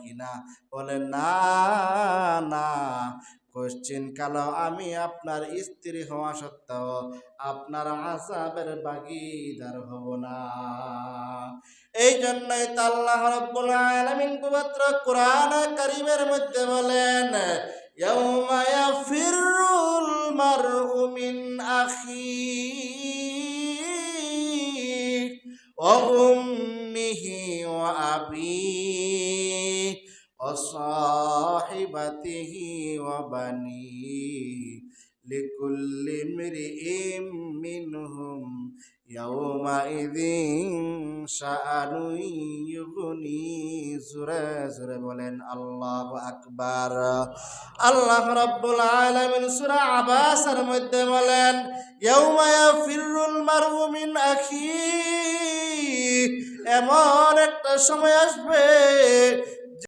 কিনা? বলে না না, কোশ্চিন কালো আমি আপনার স্ত্রী হওয়া সত্ত্বেও আপনার আযাবের ভাগীদার হব না। এই জন্যই তো আল্লাহ রাব্বুল আলামিন পবিত্র কোরআন কারীমের মধ্যে বলেন, ইয়াউমা ইয়াফিরুল মারউ মিন আখিহি ওয়া উম্মিহি ওয়া আবিহি ওয়া সাহিবাতিহি ওয়া বানিহি লিকুল্লি ইমরিইম মিনহুম ইয়াউমাইযিন শাআনুন ইউগনি। জোরে জোরে বলেন আল্লাহু আকবার। আল্লাহ রাব্বুল আলামিন সূরা আবাসের মধ্যে বলেন, ইয়াউমা ইয়াফিরুল মারউ মিন আখিহি, এমন একটা সময় আসবে